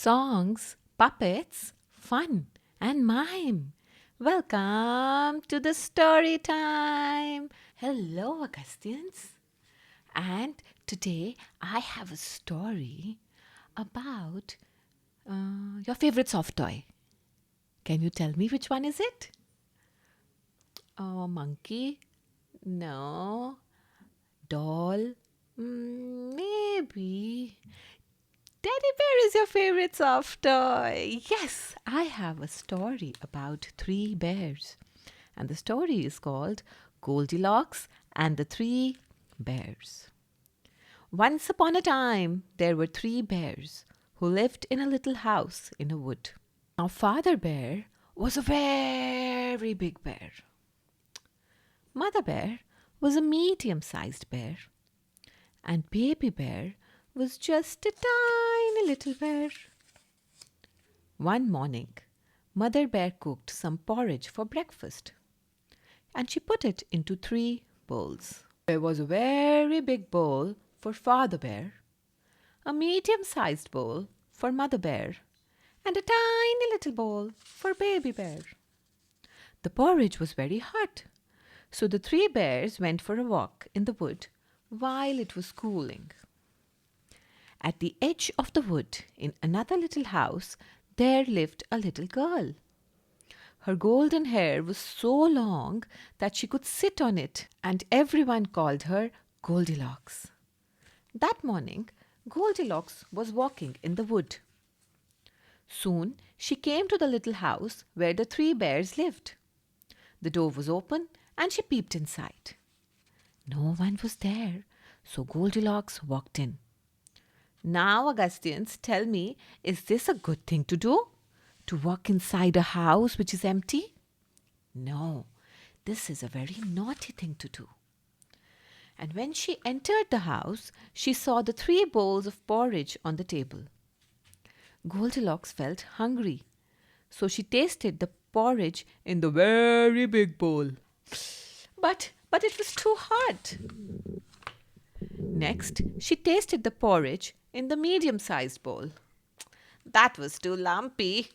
songs, puppets, fun, and mime. Welcome to the story time. Hello, Augustians. And today I have a story about your favorite soft toy. Can you tell me which one is it? Oh, monkey? No. Doll? Maybe. Teddy bear is your favorite soft toy. Yes, I have a story about three bears. And the story is called Goldilocks and the Three Bears. Once upon a time, there were three bears who lived in a little house in a wood. Now, Father Bear was a very big bear. Mother Bear was a medium-sized bear. And Baby Bear was just a tiny little bear. One morning, Mother Bear cooked some porridge for breakfast, and she put it into three bowls. There was a very big bowl for Father Bear, a medium-sized bowl for Mother Bear, and a tiny little bowl for Baby Bear. The porridge was very hot, so the three bears went for a walk in the wood while it was cooling. At the edge of the wood, in another little house, there lived a little girl. Her golden hair was so long that she could sit on it, and everyone called her Goldilocks. That morning, Goldilocks was walking in the wood. Soon she came to the little house where the three bears lived. The door was open, and she peeped inside. No one was there, so Goldilocks walked in. Now, Augustians, tell me, is this a good thing to do? To walk inside a house which is empty? No, this is a very naughty thing to do. And when she entered the house, she saw the three bowls of porridge on the table. Goldilocks felt hungry, so she tasted the porridge in the very big bowl. But it was too hot. Next, she tasted the porridge in the medium-sized bowl. That was too lumpy.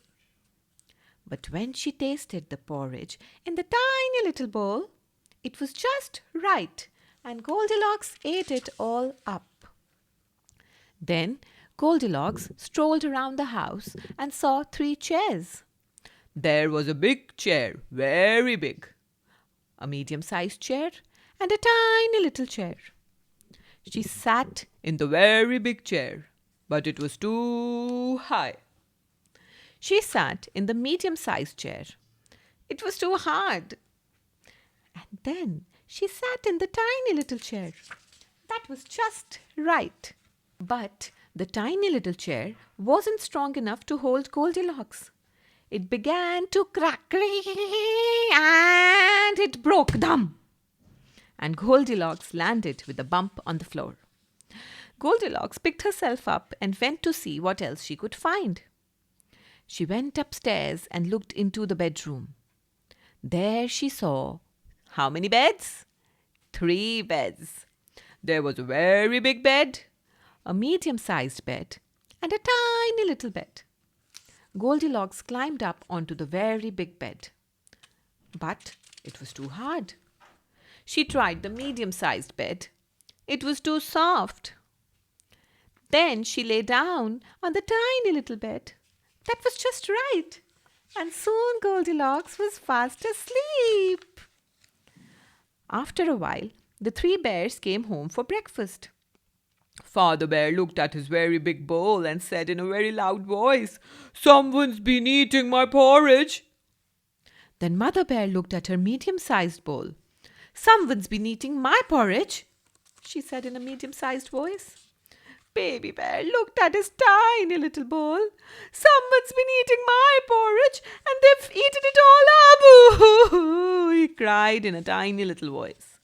But when she tasted the porridge in the tiny little bowl, it was just right, and Goldilocks ate it all up. Then Goldilocks strolled around the house and saw three chairs. There was a big chair, very big, a medium-sized chair, and a tiny little chair. She sat in the very big chair, but it was too high. She sat in the medium-sized chair. It was too hard. And then she sat in the tiny little chair. That was just right. But the tiny little chair wasn't strong enough to hold Goldilocks. It began to crack and it broke down. And Goldilocks landed with a bump on the floor. Goldilocks picked herself up and went to see what else she could find. She went upstairs and looked into the bedroom. There she saw how many beds? 3 beds. There was a very big bed, a medium-sized bed, and a tiny little bed. Goldilocks climbed up onto the very big bed. But it was too hard. She tried the medium-sized bed. It was too soft. Then she lay down on the tiny little bed. That was just right. And soon Goldilocks was fast asleep. After a while, the three bears came home for breakfast. Father Bear looked at his very big bowl and said in a very loud voice, "Someone's been eating my porridge." Then Mother Bear looked at her medium-sized bowl. "Someone's been eating my porridge," she said in a medium-sized voice. Baby Bear looked at his tiny little bowl. "Someone's been eating my porridge and they've eaten it all up," he cried in a tiny little voice.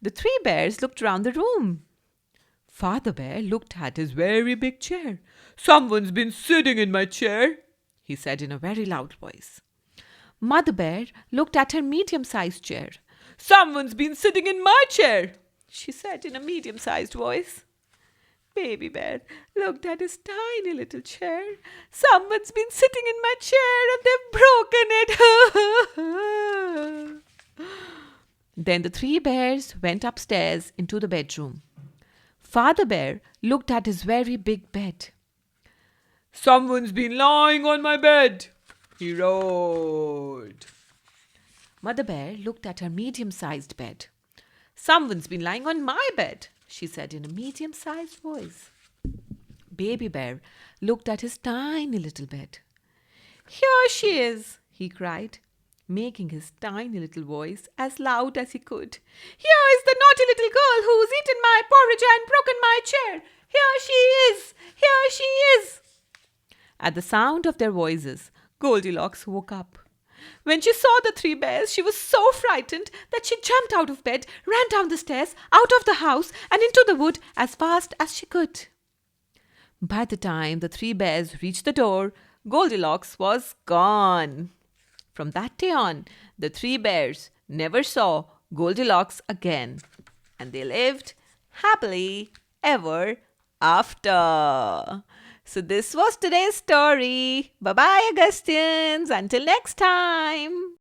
The three bears looked round the room. Father Bear looked at his very big chair. "Someone's been sitting in my chair," he said in a very loud voice. Mother Bear looked at her medium-sized chair. "Someone's been sitting in my chair," she said in a medium-sized voice. Baby Bear looked at his tiny little chair. Someone's been sitting in my chair and they've broken it. Then the three bears went upstairs into the bedroom. Father Bear looked at his very big bed. Someone's been lying on my bed, he roared. Mother Bear looked at her medium-sized bed. Someone's been lying on my bed, she said in a medium-sized voice. Baby Bear looked at his tiny little bed. Here she is, he cried, making his tiny little voice as loud as he could. Here is the naughty little girl who's eaten my porridge and broken my chair. Here she is! Here she is! At the sound of their voices, Goldilocks woke up. When she saw the three bears, she was so frightened that she jumped out of bed, ran down the stairs, out of the house, and into the wood as fast as she could. By the time the three bears reached the door, Goldilocks was gone. From that day on, the three bears never saw Goldilocks again, and they lived happily ever after. So this was today's story. Bye-bye, Augustins. Until next time.